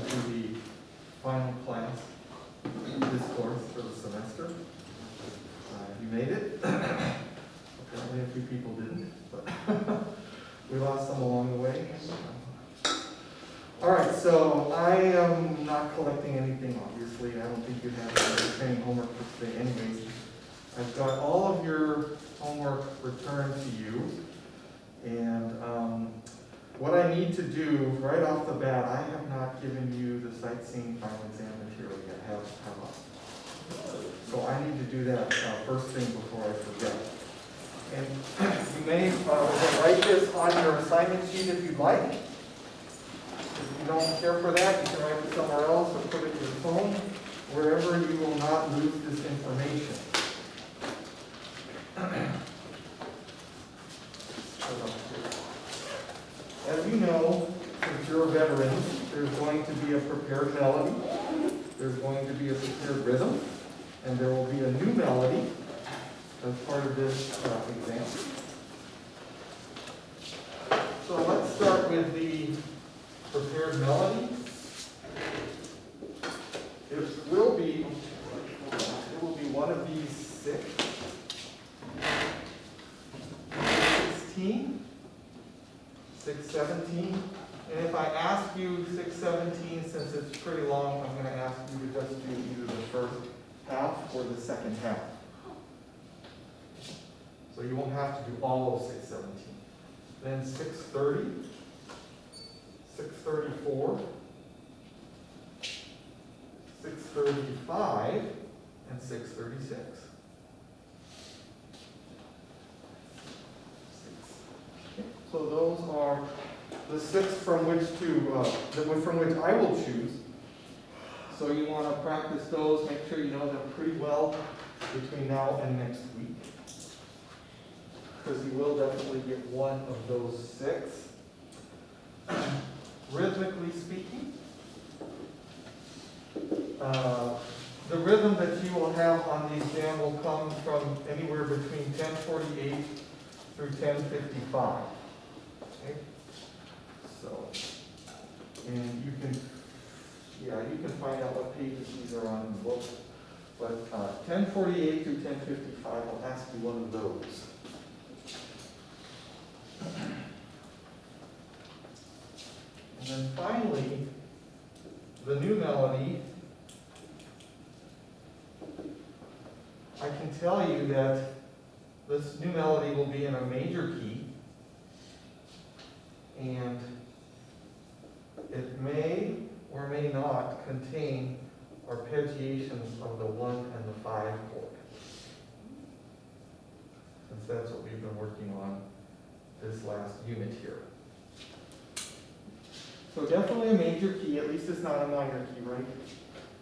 to the final class in this course for the semester. You made it. Apparently a few people didn't, but we lost some along the way. All right, so I am not collecting anything, obviously. I don't think you have any training homework for today anyways. I've got all of your homework returned to you. And what I need to do right off the bat, I have not given you the sightseeing final exam material yet, have I? So I need to do that first thing before I forget. And you may write this on your assignment sheet if you'd like. If you don't care for that, you can write it somewhere else or put it in your phone, wherever you will not lose this information. As you know, since you're a veteran, there's going to be a prepared melody, there's going to be a prepared rhythm, and there will be a new melody as part of this exam. So let's start with the prepared melody. It will be one of these 6:16. 6:17, and if I ask you 6:17, since it's pretty long, I'm going to ask you to just do either the first half or the second half. So you won't have to do all of 6:17. Then 6:30, 6:34, 6:35, and 6:36. So those are the 6 from which I will choose. So you want to practice those, make sure you know them pretty well between now and next week. Because you will definitely get one of those 6. Rhythmically speaking, the rhythm that you will have on the exam will come from anywhere between 10:48 through 10:55. Okay. So, and you can find out what pages these are on in the book. But 10:48 through 10:55, I'll ask you one of those. And then finally, the new melody. I can tell you that this new melody will be in a major key. And it may or may not contain arpeggiations of the 1 and the 5 chord. Since that's what we've been working on this last unit here. So definitely a major key, at least it's not a minor key, right?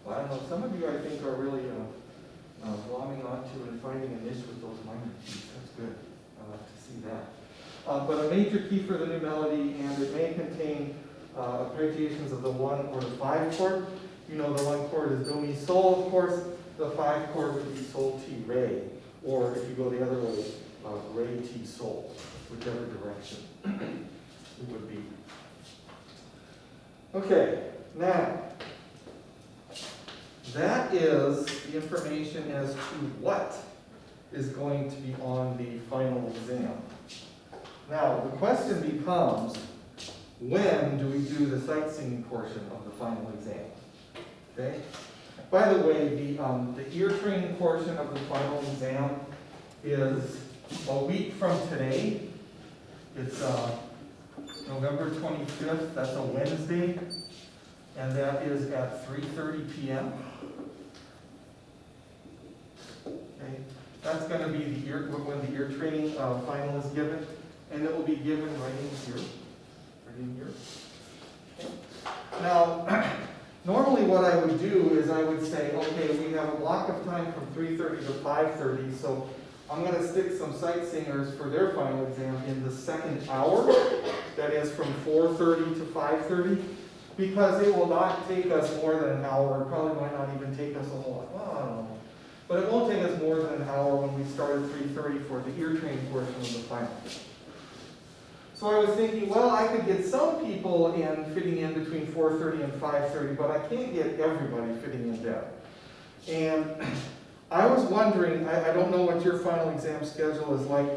Well, I don't know, some of you I think are really glomming onto and finding a niche with those minor keys. That's good. I like to see that. But a major key for the new melody, and it may contain arpeggiations of the 1 or the 5 chord. You know the 1 chord is Do, Mi, Sol, of course. The 5 chord would be Sol, Ti, Re. Or if you go the other way, Re, Ti, Sol. Whichever direction it would be. Okay, now, that is the information as to what is going to be on the final exam. Now, the question becomes, when do we do the sightseeing portion of the final exam? Okay? By the way, the ear training portion of the final exam is a week from today. It's November 25th, that's a Wednesday, and that is at 3:30 p.m. Okay? That's going to be when the ear training final is given. And it will be given right in here. Right in here. Okay. Now, normally what I would do is I would say, okay, we have a block of time from 3:30 to 5:30, so I'm going to stick some sightseers for their final exam in the second hour. That is from 4:30 to 5:30, because it will not take us more than an hour. It probably might not even take us a whole lot. Well, I don't know. But it won't take us more than an hour when we start at 3:30 for the ear training portion of the final. So I was thinking, well, I could get some people in, fitting in between 4:30 and 5:30, but I can't get everybody fitting in there. And I was wondering, I don't know what your final exam schedule is like,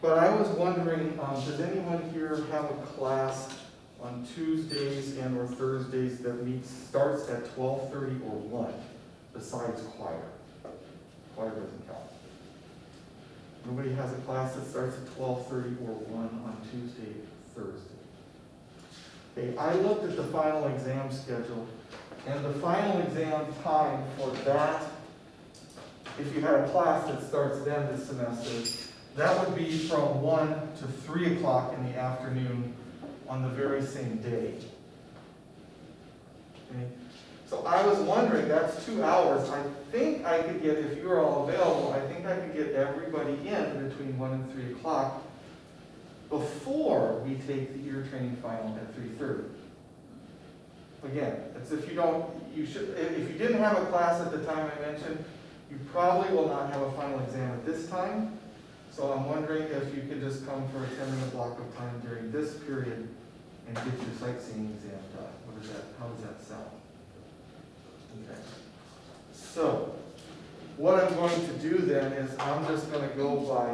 but I was wondering, does anyone here have a class on Tuesdays and or Thursdays that starts at 12:30 or 1, besides choir? Choir doesn't count. Nobody has a class that starts at 12:30 or 1 on Tuesday, Thursday. Okay, I looked at the final exam schedule, and the final exam time for that, if you had a class that starts then this semester, that would be from 1 to 3 o'clock in the afternoon on the very same day. Okay? So I was wondering, that's 2 hours. I think I could get, if you're all available, I think I could get everybody in between 1 and 3 o'clock before we take the ear training final at 3:30. Again, it's if you don't, you should, if you didn't have a class at the time I mentioned, you probably will not have a final exam at this time. So I'm wondering if you could just come for a 10-minute block of time during this period and get your sightseeing exam done. How does that sound? Okay. So, what I'm going to do then is I'm just going to go by,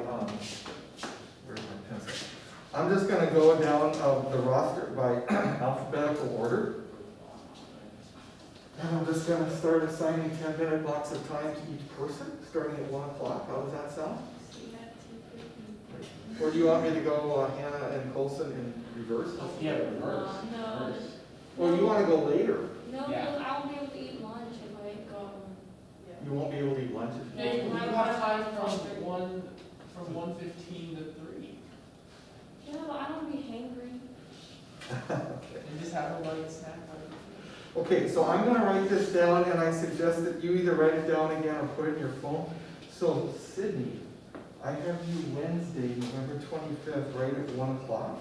where's my pencil? I'm just going to go down the roster by alphabetical order. And I'm just going to start assigning 10-minute blocks of time to each person, starting at 1 o'clock. How does that sound? Or do you want me to go Hannah and Colson in reverse? Yeah, reverse. No. Or you want to go later? No, Yeah. because I won't be able to eat lunch if I go. You won't be able to eat lunch if No, you you have time from 1:15 to 3. Yeah, but I don't be hangry. Okay. And just have a light snack. Okay, so I'm going to write this down, and I suggest that you either write it down again or put it in your phone. So, Sydney, I have you Wednesday, November 25th, right at 1 o'clock.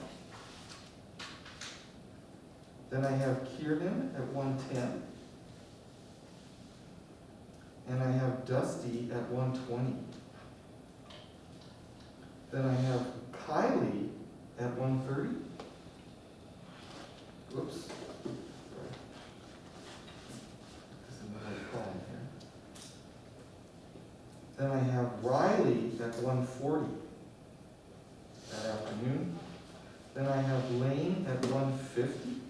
Then I have Kiernan at 1:10. And I have Dusty at 1:20. Then I have Kylie at 1:30. Whoops. Sorry. This is another column here. Then I have Riley at 1:40 that afternoon. Then I have Lane at 1:50.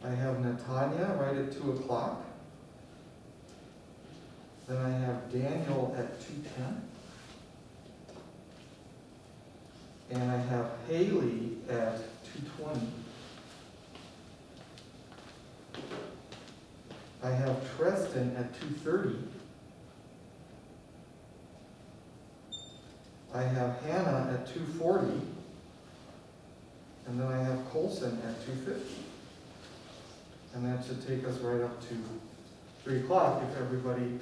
I have Natanya right at 2 o'clock. Then I have Daniel at 2:10. And I have Haley at 2:20. I have Treston at 2:30. I have Hannah at 2:40. And then I have Colson at 2:50. And that should take us right up to 3 o'clock if everybody,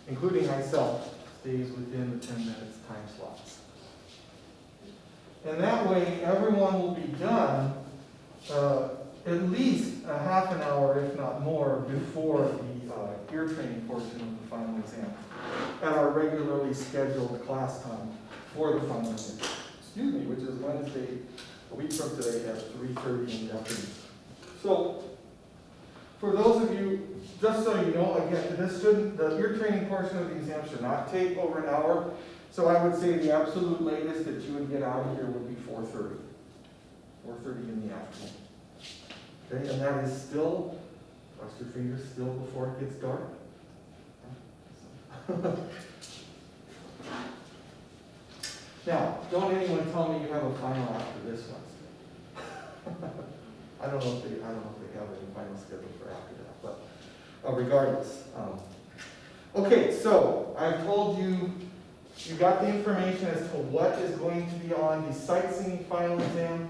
including myself, stays within the 10 minutes time slots. And that way, everyone will be done at least a half an hour, if not more, before the ear training portion of the final exam at our regularly scheduled class time for the final exam. Excuse me, which is Wednesday, a week from today at 3:30 in the afternoon. So, for those of you, just so you know, again, the ear training portion of the exam should not take over an hour. So I would say the absolute latest that you would get out of here would be 4:30. 4:30 in the afternoon. Okay, and that is still, cross your fingers, still before it gets dark. Now, don't anyone tell me you have a final after this one. I don't know if they have any final schedule for after that, but regardless. Okay, so I've told you, you got the information as to what is going to be on the sightseeing final exam.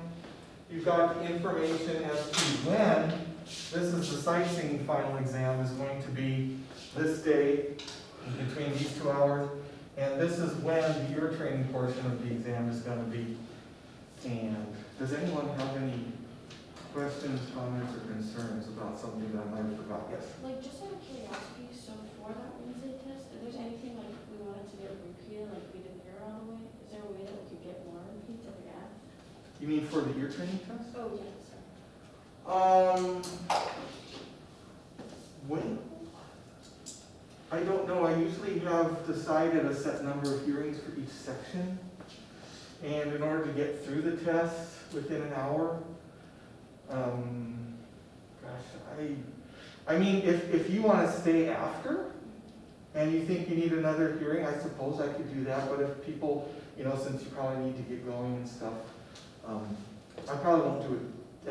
You've got the information as to when this is the sightseeing final exam is going to be this day between these 2 hours. And this is when the ear training portion of the exam is going to be. And does anyone have any questions, comments, or concerns about something that I might have forgot? Yes? Like, just out of curiosity, so for that Wednesday test, if there's anything like we wanted to get repeated, like we didn't hear all the way, is there a way that we could get more repeats every half? You mean for the ear training test? Oh, yeah, sorry. When? I don't know, I usually have decided a set number of hearings for each section. And in order to get through the test within an hour, I mean, if you want to stay after and you think you need another hearing, I suppose I could do that. But if people, since you probably need to get going and stuff, I probably won't do it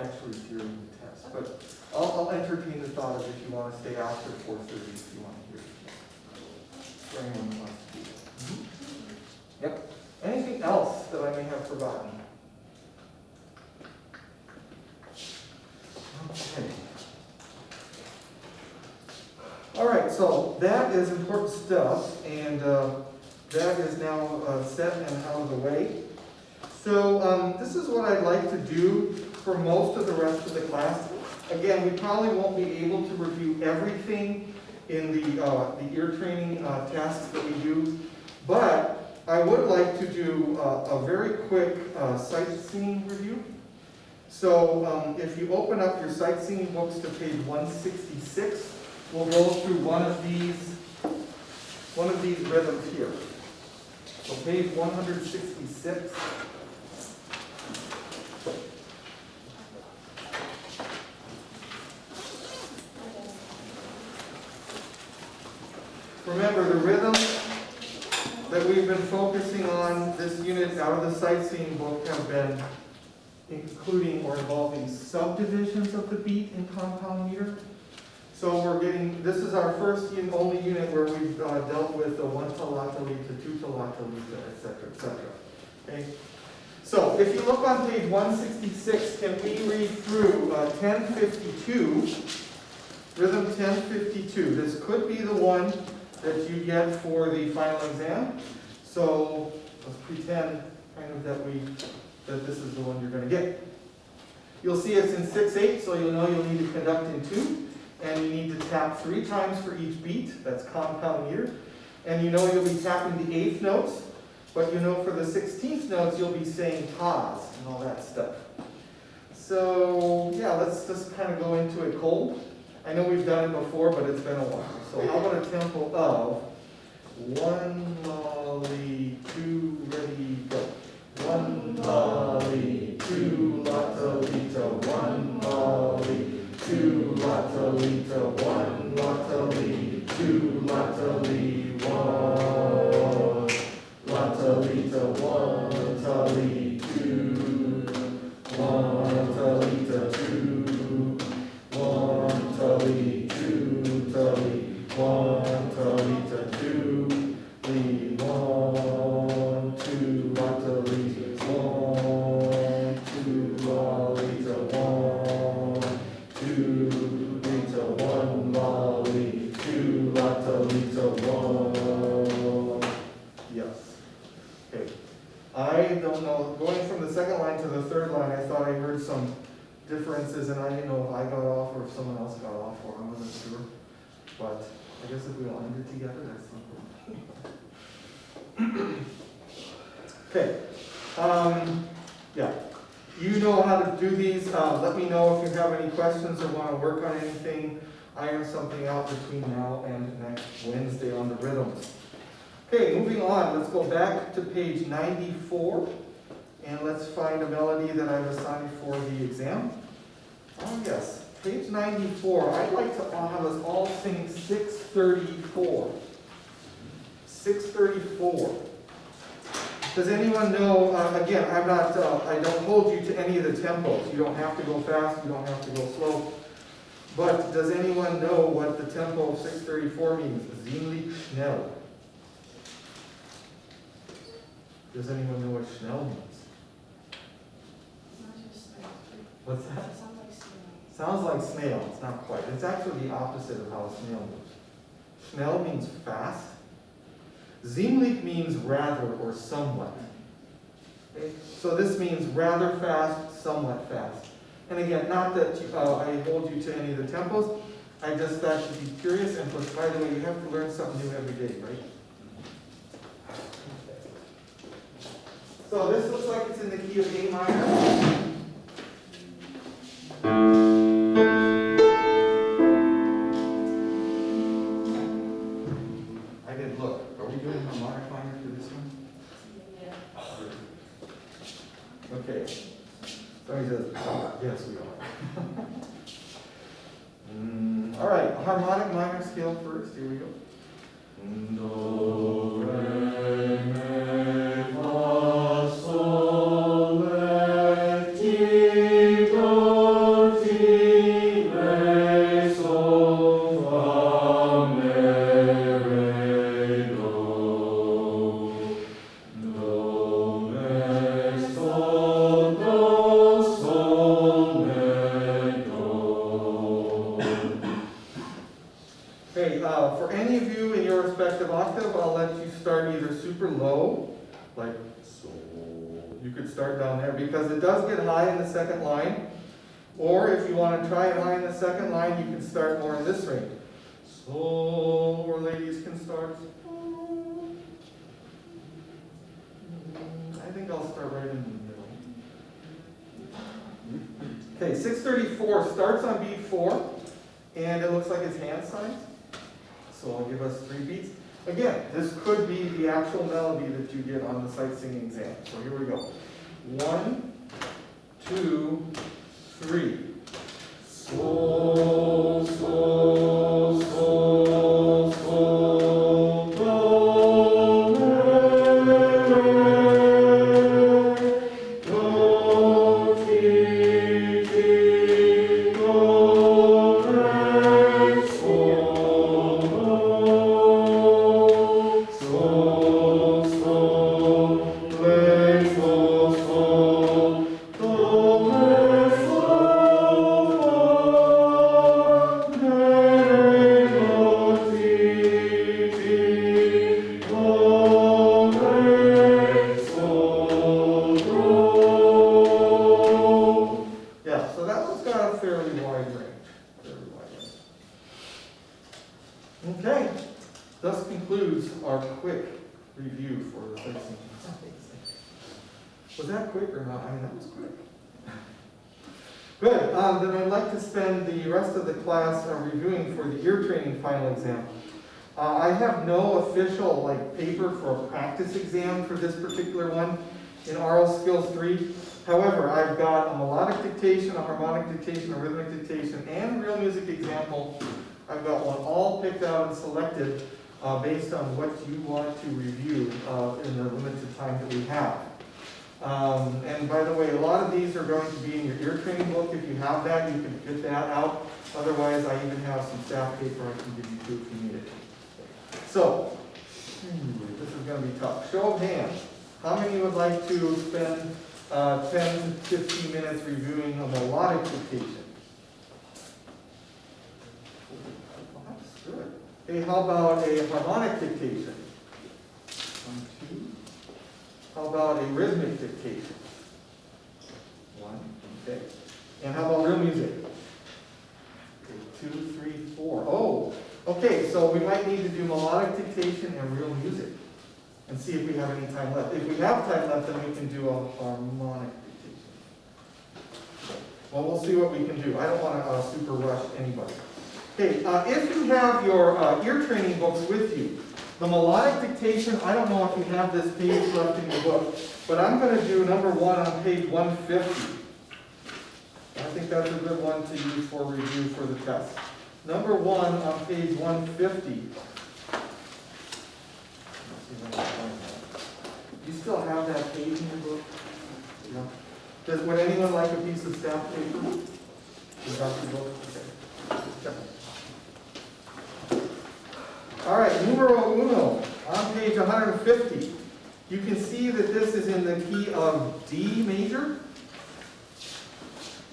actually during the test. But I'll entertain the thought of if you want to stay after 4:30 if you want to hear it. For anyone who wants to do it. Yep. Anything else that I may have forgotten? Okay. All right, so that is important stuff, and that is now set and out of the way. So this is what I'd like to do for most of the rest of the class. Again, we probably won't be able to review everything in the ear training tasks that we do, but I would like to do a very quick sightseeing review. So if you open up your sightseeing books to page 166, we'll go through one of these rhythms here. So page 166. Remember, the rhythms that we've been focusing on this unit out of the sightseeing book have been including or involving subdivisions of the beat in compound meter. So this is our first and only unit where we've dealt with the 1 talatolita, 2 talatolita, etc., etc. Okay? So if you look on page 166, can we read through 1052, rhythm 1052? This could be the one that you get for the final exam. So let's pretend kind of that this is the one you're going to get. You'll see it's in 6/8, so you'll know you'll need to conduct in 2. And you need to tap 3 times for each beat. That's compound meter. And you know you'll be tapping the 8th notes, but for the 16th notes you'll be saying tas and all that stuff. So yeah, let's just kind of go into it cold. I know we've done it before, but it's been a while. So how about a tempo of 1 lolly, 2, ready, go. 1 lolly, 2 latalita, 1 lolly, 2 latalita, 1 latali, 2 latali, 1 latalita, 1 latali, 2, 1 talita, 2, 1 tali, 2 tali, 1 talita, 2, lead 1, 2 latalita, 1, 2 lalita, 1, 2 lita, 1 lolly, 2 latalita, 1. Yes. Okay. I don't know, going from the second line to the third line, I thought I heard some differences, and I didn't know if I got off or if someone else got off, or I wasn't sure. But I guess if we all end it together, that's something. Okay. Yeah. You know how to do these. Let me know if you have any questions or want to work on anything. Iron something out between now and next Wednesday on the rhythms. Okay, moving on. Let's go back to page 94. And let's find a melody that I've assigned for the exam. Oh yes, page 94. I'd like to have us all sing 634. 634. Does anyone know, again, I don't hold you to any of the tempos. You don't have to go fast, you don't have to go slow. But does anyone know what the tempo of 634 means? Ziemlich schnell. Does anyone know what schnell means? What's that? It sounds like snail. Sounds like snail. It's not quite. It's actually the opposite of how a snail moves. Schnell means fast. Ziemlich means rather or somewhat. Okay? So this means rather fast, somewhat fast. And again, not that I hold you to any of the tempos. I just thought you'd be curious. And by the way, you have to learn something new every day, right? So this looks like it's in the key of A minor. I didn't look. Are we doing harmonic minor for this one? Yeah. Okay. Somebody says, yes, we are. All right, harmonic minor scale first. Here we go. Do, re, mi, fa, sol, la, ti, do, ti, re, sol, fa, mi, re, do. Do, re, sol, mi, do. Okay, for any of you in your respective octave, I'll let you start either super low, like so. You could start down there because it does get high in the second line. Or if you want to try it high in the second line, you can start more in this range. So, or ladies can start. I think I'll start right in the middle. Okay, 634 starts on beat 4, and it looks like it's hand signs. So I'll give us 3 beats. Again, this could be the actual melody that you get on the sight singing exam. So here we go. 1, 2, 3. Sol, sol, sol, sol, do, re, do, ti, ti, do, re, sol, sol, sol, re, sol, sol, do, re, sol, fa, re, do, ti, ti, do, re, sol, do. Yeah, so that one's got a fairly wide range. Fairly wide range. Okay, thus concludes our quick review for the 13th. Was that quick or not? I mean, that was quick. Good. Then I'd like to spend the rest of the class reviewing for the ear training final exam. I have no official paper for a practice exam for this particular one in Aural Skills 3. However, I've got a melodic dictation, a harmonic dictation, a rhythmic dictation, and a real music example. I've got one all picked out and selected based on what you want to review in the limited time that we have. And by the way, a lot of these are going to be in your ear training book. If you have that, you can get that out. Otherwise, I even have some staff paper I can give you too if you need it. So, this is going to be tough. Show of hands. How many would like to spend 10 to 15 minutes reviewing a melodic dictation? Well, that's good. Okay, how about a harmonic dictation? 1, 2. How about a rhythmic dictation? 1, okay. And how about real music? Okay, 2, 3, 4. Oh, okay, so we might need to do melodic dictation and real music and see if we have any time left. If we have time left, then we can do a harmonic dictation. Well, we'll see what we can do. I don't want to super rush anybody. Okay, if you have your ear training books with you, the melodic dictation, I don't know if you have this page left in your book, but I'm going to do number 1 on page 150. I think that's a good one to use for review for the test. Number 1 on page 150. You still have that page in your book? Yeah. Would anyone like a piece of staff paper? You got your book? Okay. Check it. All right, numero uno, on page 150. You can see that this is in the key of D major.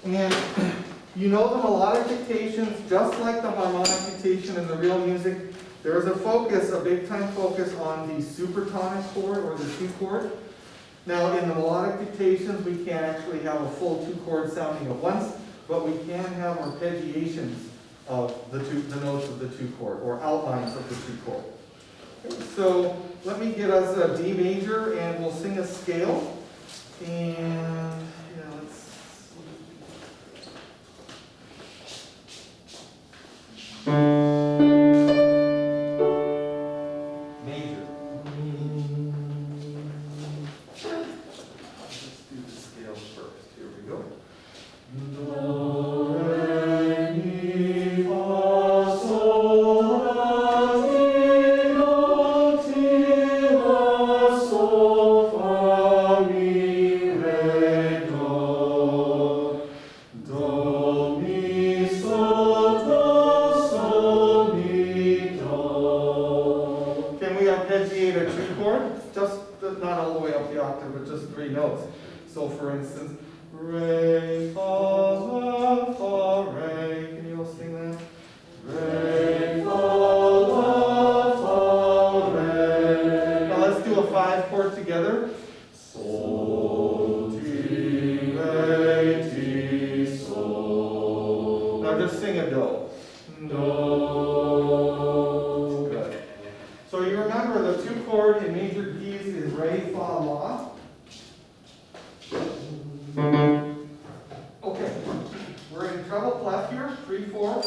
And you know the melodic dictations, just like the harmonic dictation in the real music, there is a focus, a big time focus on the supertonic chord or the 2 chord. Now in the melodic dictations, we can't actually have a full 2 chord sounding at once, but we can have arpeggiations of the notes of the 2 chord, or outlines of the 2 chord. Okay, so let me get us a D major, and we'll sing a scale. And, yeah, let's major. Let's do the scale first. Here we go. Do, re, mi, fa, sol, la, ti, do, ti, la, sol, fa, mi, re, do. Do, mi, sol, mi, do. Can we arpeggiate a tree chord? Not all the way up the octave, but just 3 notes. So for instance, re, fa, la, fa, re. Can you all sing that? Re, fa, la, fa, re. Now let's do a 5 chord together. Sol, ti, re, ti, sol. Now just sing a do. Do. Good. So you remember the 2 chord in major keys is re, fa, la. Okay, we're in treble clef here, 3/4.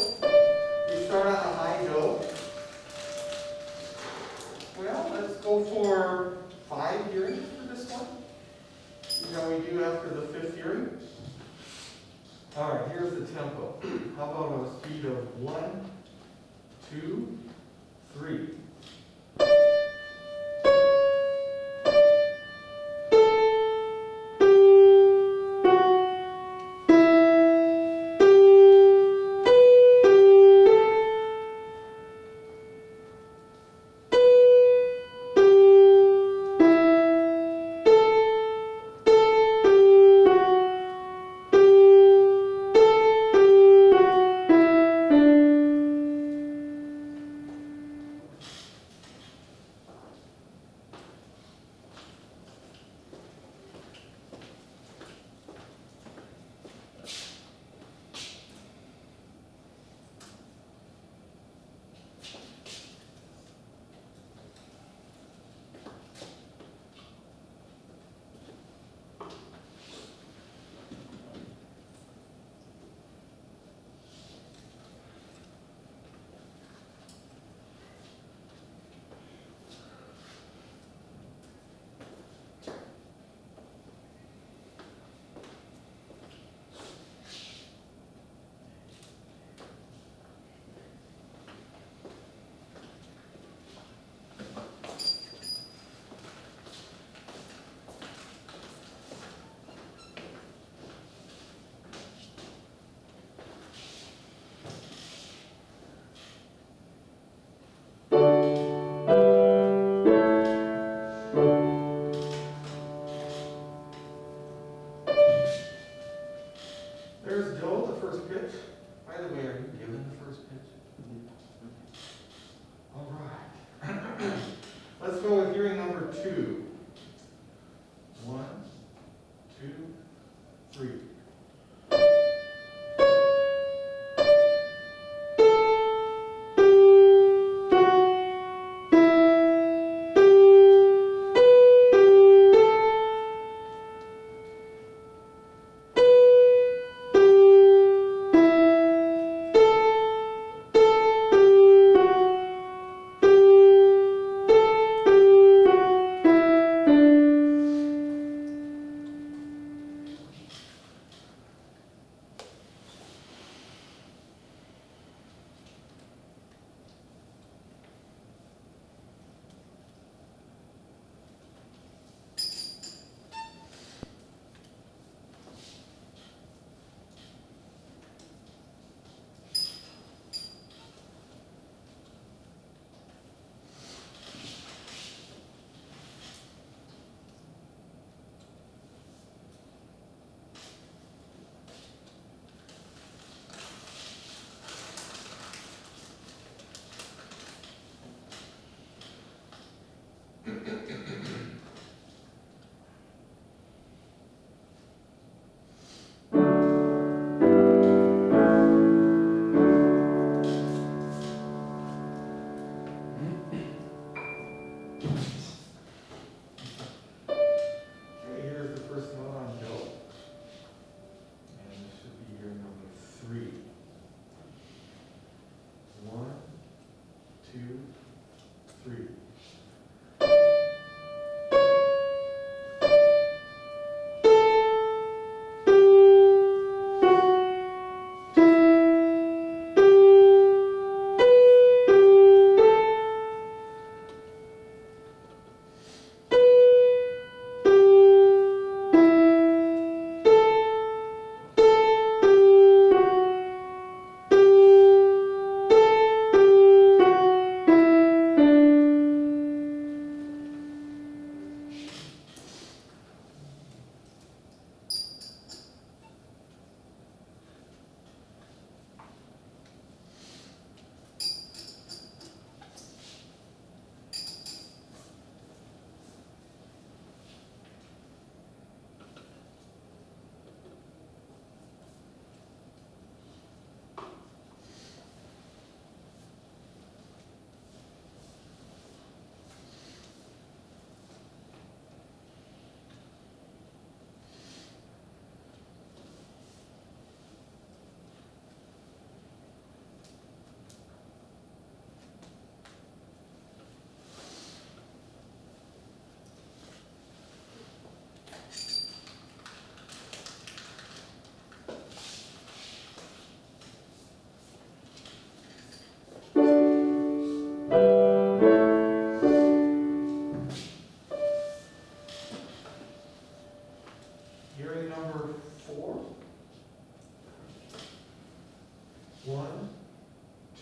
You start on a high do. Well, let's go for 5 hearings for this one. You know we do after the 5th hearing. All right, here's the tempo. How about a speed of 1, 2, 3.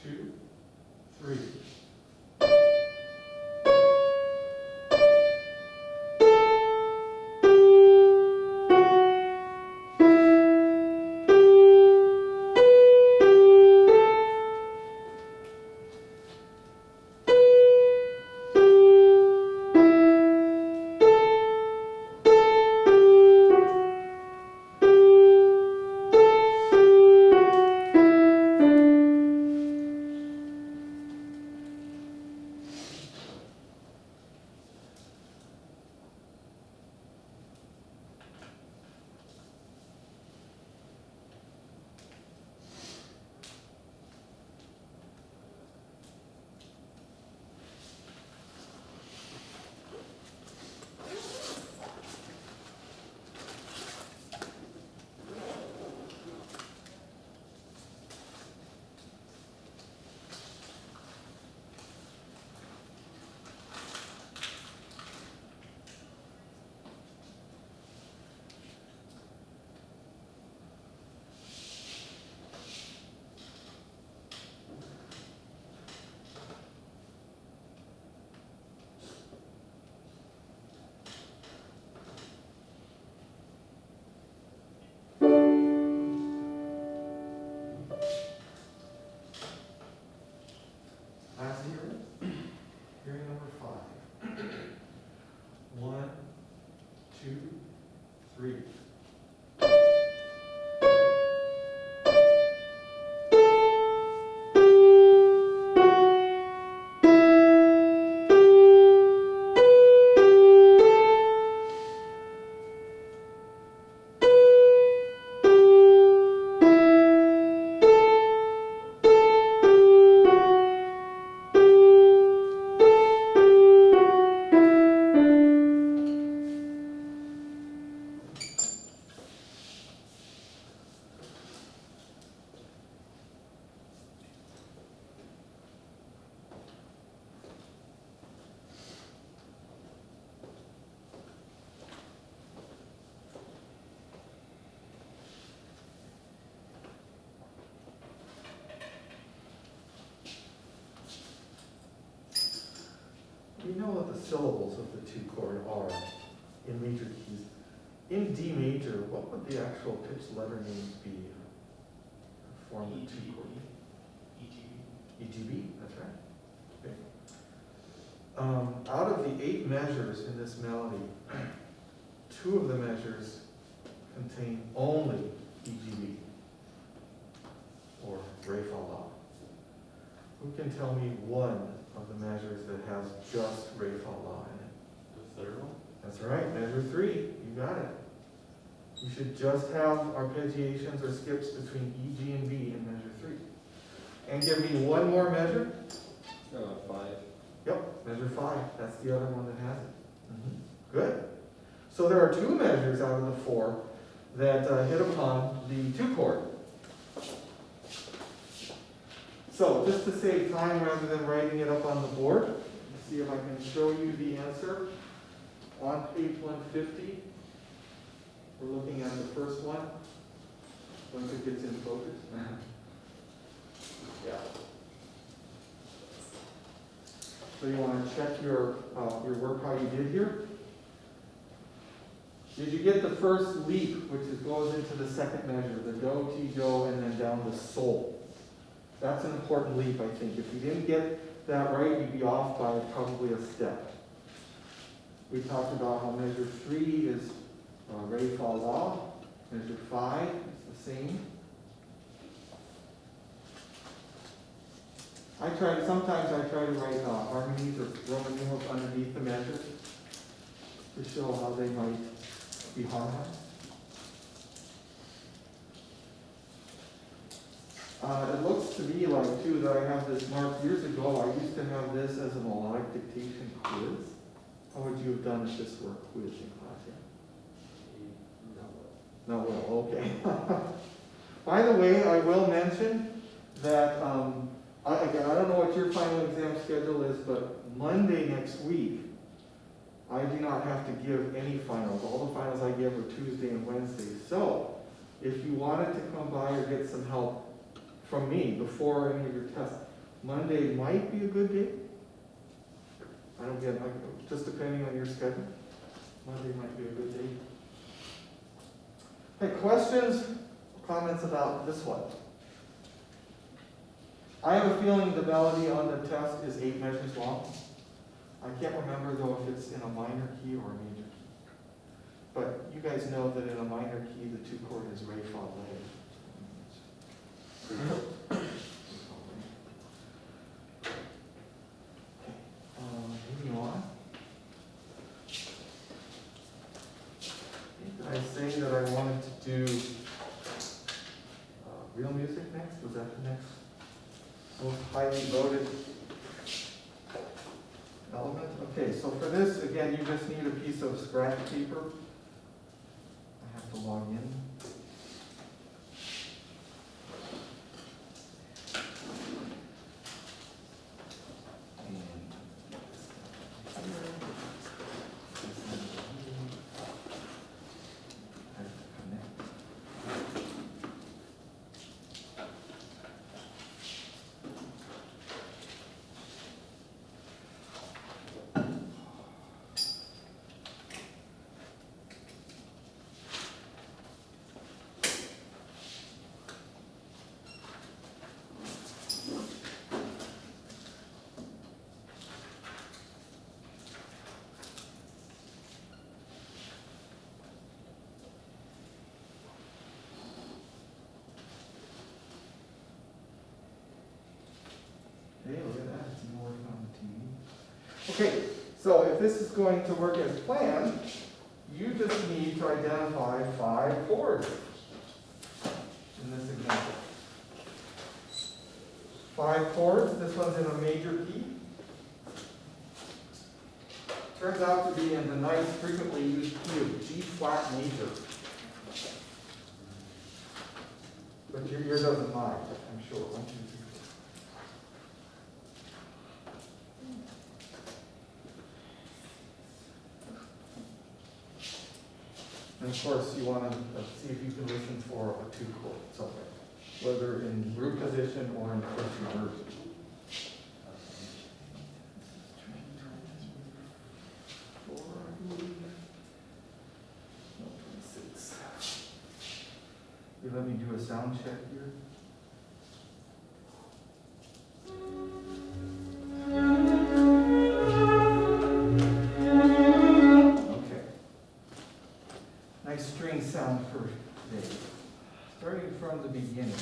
2, 3. Last hearing, hearing number 5. 1, 2, 3. We know what the syllables of the 2 chord are in major keys. In D major, what would the actual pitch letter names be to form the 2 chord? EGB, that's right. Okay. Out of the 8 measures in this melody, 2 of the measures contain only EGB, or Re Fa La. Who can tell me one of the measures that has just Re Fa La in it? The third one? That's right, measure 3, you got it. You should just have arpeggiations or skips between E, G, and B in measure 3. And give me one more measure. 5. Yep, measure 5, that's the other one that has it. Good. So there are 2 measures out of the 4 that hit upon the 2 chord. So just to save time rather than writing it up on the board, let's see if I can show you the answer. On page 150, we're looking at the first one, once it gets in focus. Yeah. So you want to check your work how you did here. Did you get the first leap, which goes into the second measure, the do, ti, do, and then down to sol? That's an important leap, I think. If you didn't get that right, you'd be off by probably a step. We talked about how measure 3 is Re Fa La. Measure 5 is the same. Sometimes I try to write harmonies or Roman numerals underneath the measures to show how they might be harmonized. It looks to me like, too, that I have this marked years ago. I used to have this as a melodic dictation quiz. How would you have done if this were a quiz in class here? Not well, okay. By the way, I will mention that, again, I don't know what your final exam schedule is, but Monday next week, I do not have to give any finals. All the finals I give are Tuesday and Wednesday. So, if you wanted to come by or get some help from me before any of your tests. Monday might be a good day. I don't get, just depending on your schedule. Monday might be a good day. Hey, questions, comments about this one? I have a feeling the melody on the test is 8 measures long. I can't remember though if it's in a minor key or a major key. But you guys know that in a minor key, the 2 chord is Re, Fa, La. Moving on. Did I say that I wanted to do real music next? Was that the next most highly voted element? Okay, so for this, again, you just need a piece of scratch paper. I have to log in. Hey, look at that, it's more on the TV. Okay, so if this is going to work as planned, you just need to identify 5 chords in this example. 5 chords, this one's in a major key. Turns out to be in the nice, frequently used key of G flat major. But your ear doesn't mind, I'm sure. 1, 2, 3, 4. And of course, you want to see if you can listen for a 2 chord somewhere, whether in root position or in first inversion. You let me do a sound check here. Okay. Nice string sound for today. Starting from the beginning.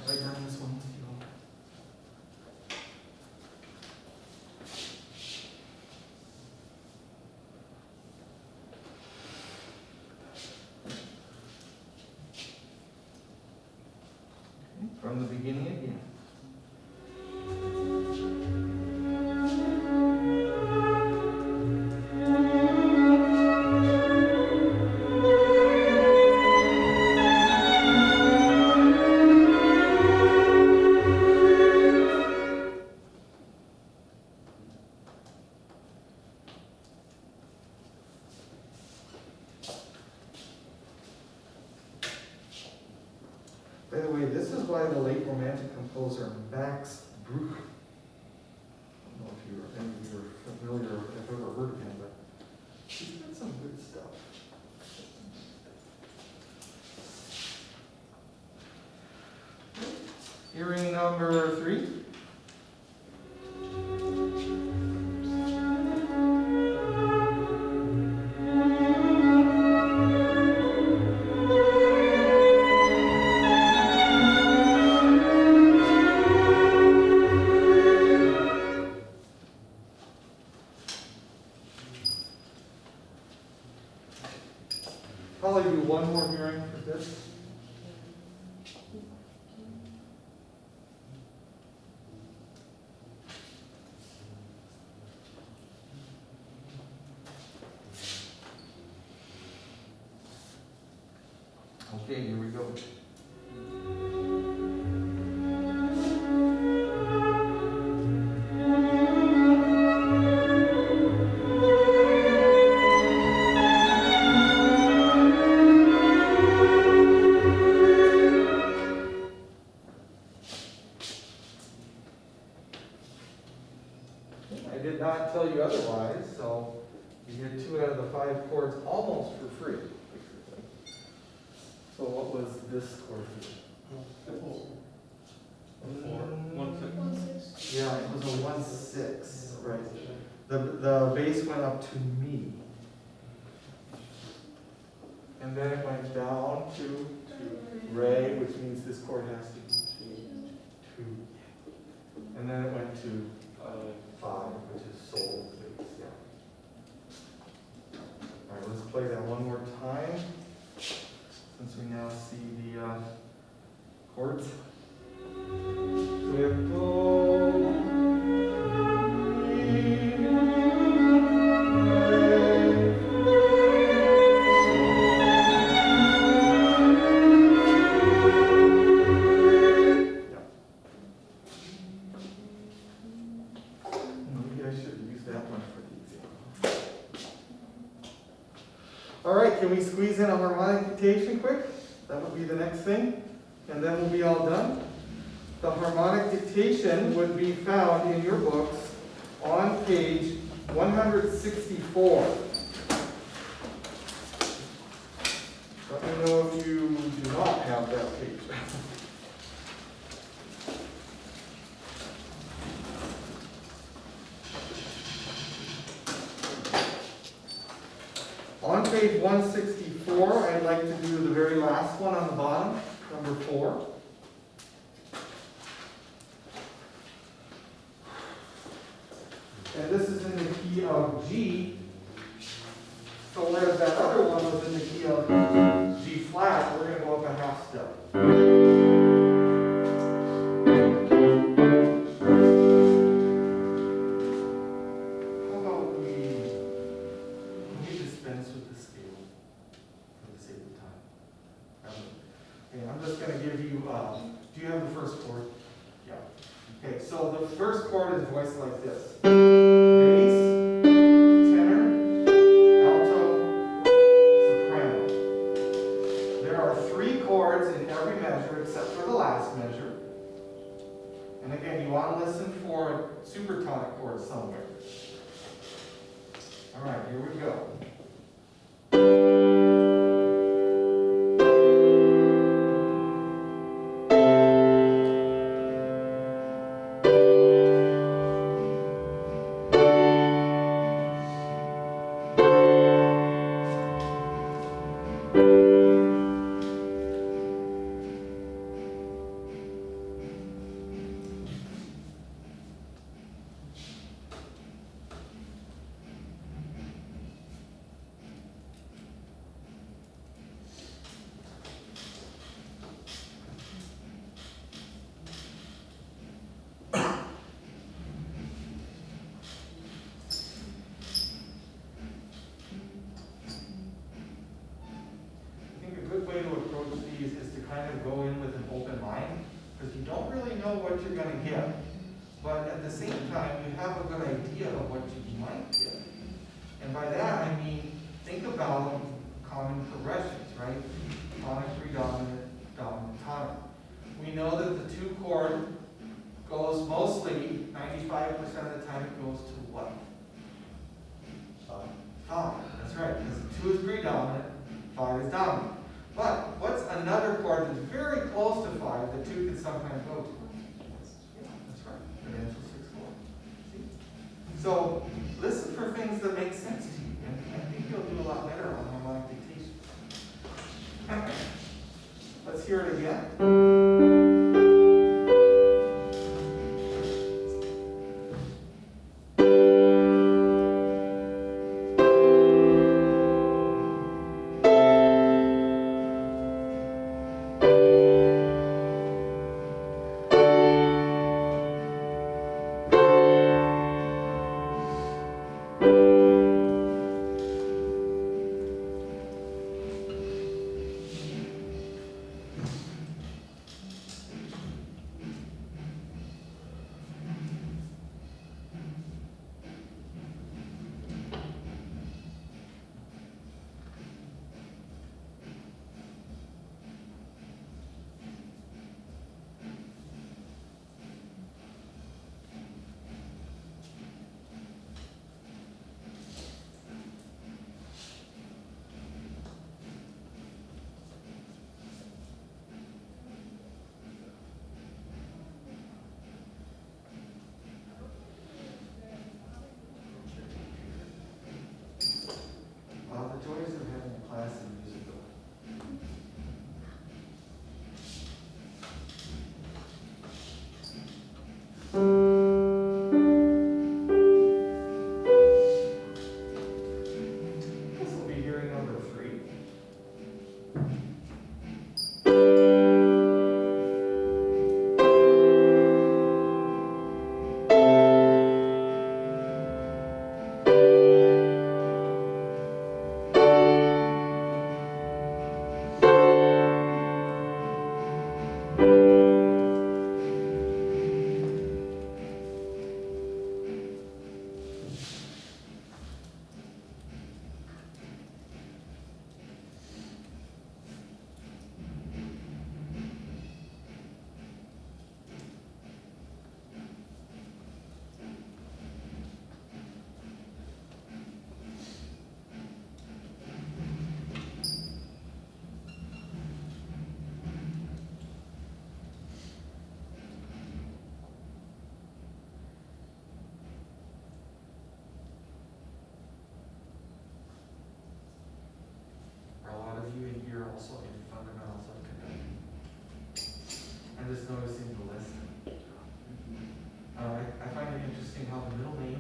Have I done this one with you all? Okay, from the beginning again. By the way, this is by the late Romantic composer Max Bruch. I don't know if any of you are familiar or have ever heard of him, but he's got some good stuff. Hearing number 3. Probably do one more hearing for this. Okay, here we go. I did not tell you otherwise, so you get 2 out of the 5 chords almost for free. So what was this chord? Yeah, it was a 1/6, right? The bass went up to me. And then it went down to re, which means this chord has to be 2. And then it went to 5, which is sol. Yeah. All right, let's play that one more time, since we now see the chords. So we have do, maybe I should use that one for the example. All right, can we squeeze in a harmonic dictation quick? That would be the next thing, and then we'll be all done. The harmonic dictation would be found in your books on page 164. Let me know if you do not have that page. On page 164, I'd like to do the very last one on the bottom, number 4. And this is in the key of G. So whereas that other one was in the key of G flat, we're going to go up a half step. How about we dispense with the scale for the sake of time? Okay, I'm just going to give you, do you have the first chord? Yeah. Okay, so the first chord is voiced like this. Bass, tenor, alto, soprano. There are 3 chords in every measure except for the last measure. And again, you want to listen for a supertonic chord somewhere. All right, here we go. Way to approach these is to kind of go in with an open mind, because you don't really know what you're going to get, but at the same time you have a good idea of what you might get. And by that I mean, think about common progressions, right? Tonic, predominant, dominant, tonic. We know that the 2 chord goes mostly, 95% of the time it goes to what? 5. That's right, because 2 is predominant, 5 is dominant. But what's another chord that's very close to 5 that 2 can sometimes go to? Yeah, that's right, the natural 6 chord. See? So listen for things that make sense to you, and I think you'll do a lot better on harmonic dictation. Let's hear it again.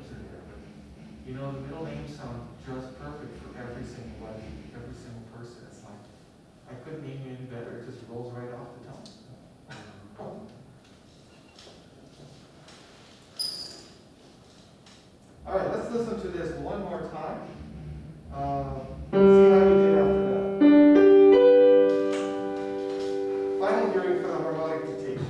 names are there, but, you know, the middle names sound just perfect for every single person. It's like, I couldn't name you any better, it just rolls right off the tongue. All right, let's listen to this one more time. See how you did after that. Final hearing for the harmonic dictation.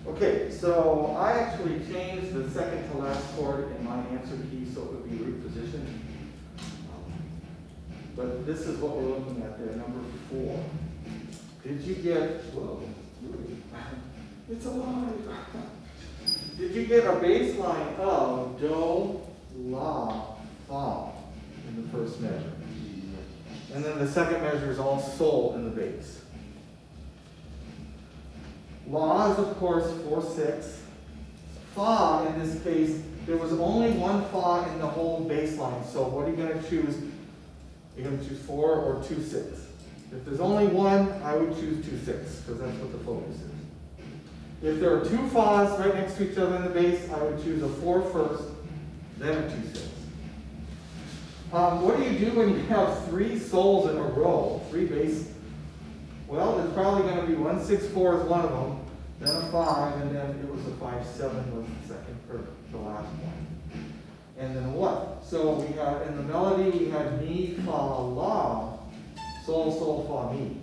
Okay, so I actually changed the second to last chord in my answer key so it would be repositioned. But this is what we're looking at there, number 4. Did you get, whoa, it's alive. Did you get a bass line of do, la, fa in the first measure? And then the second measure is all sol in the bass. La is, of course, 4/6. Fa, in this case, there was only one fa in the whole bass line. So what are you going to choose? You're going to choose 4 or 2/6. If there's only one, I would choose 2/6 because that's what the focus is. If there are 2 fas right next to each other in the bass, I would choose a 4 first, then a 2/6. What do you do when you have 3 sols in a row, 3 bass? Well, it's probably going to be 1/6/4 is one of them, then a 5, and then it was a 5/7 was the second or the last one. And then what? So we had in the melody we had mi, fa, la, sol, sol, fa, mi.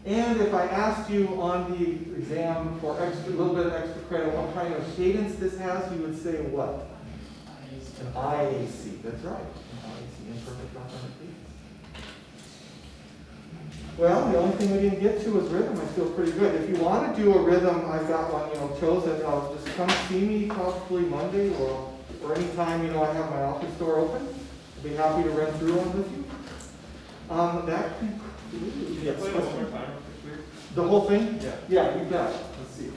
And if I asked you on the exam for a little bit of extra credit, what kind of cadence this has, you would say what? An IAC. That's right. An IAC, imperfect authentic cadence. Well, the only thing we didn't get to was rhythm. I feel pretty good. If you want to do a rhythm, I've got one, chosen. Just come see me probably Monday or anytime, I have my office door open. I'll be happy to run through one with you. That concludes. Yes. Play it one more time. The whole thing? Yeah. Yeah, you got it. Let's see.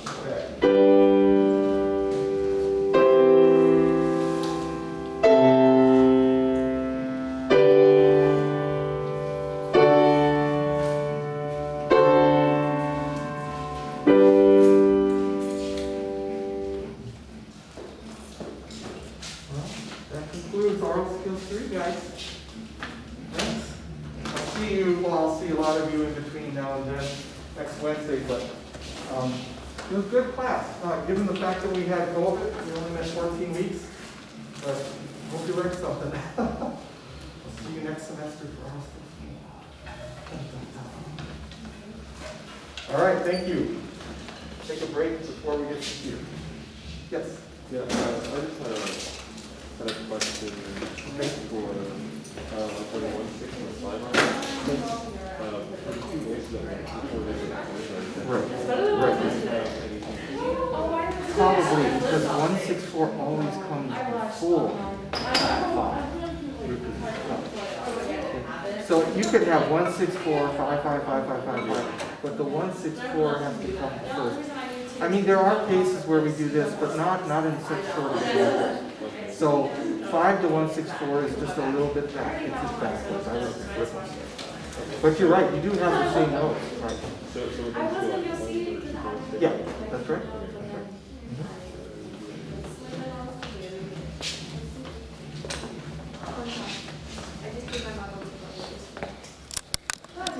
Okay. That concludes Aural Skills 3, guys. Thanks. I'll see a lot of you in between now and then next Wednesday, but it was a good class. Given the fact that we had COVID, we only met 14 weeks, but hope you learned something. I'll see you next semester for Aural Skills 3. All right, thank you. Take a break before we get to here. Yes? Yeah, I just had a question for the 1/6 line. For the 2 voices that went before they were Right. Oh, Probably, because 1/6/4 always comes before 5. So you could have 1/6/4, 5/5/5/5/5, but the 1/6/4 has to come first. I mean, there are cases where we do this, but not in such short examples. So 5 to 1/6/4 is just a little bit back. It's just backwards. I would flip it. But you're right. You do have the same notes, right? So I wasn't, you'll see. Yeah, that's right. That's right. Mhm.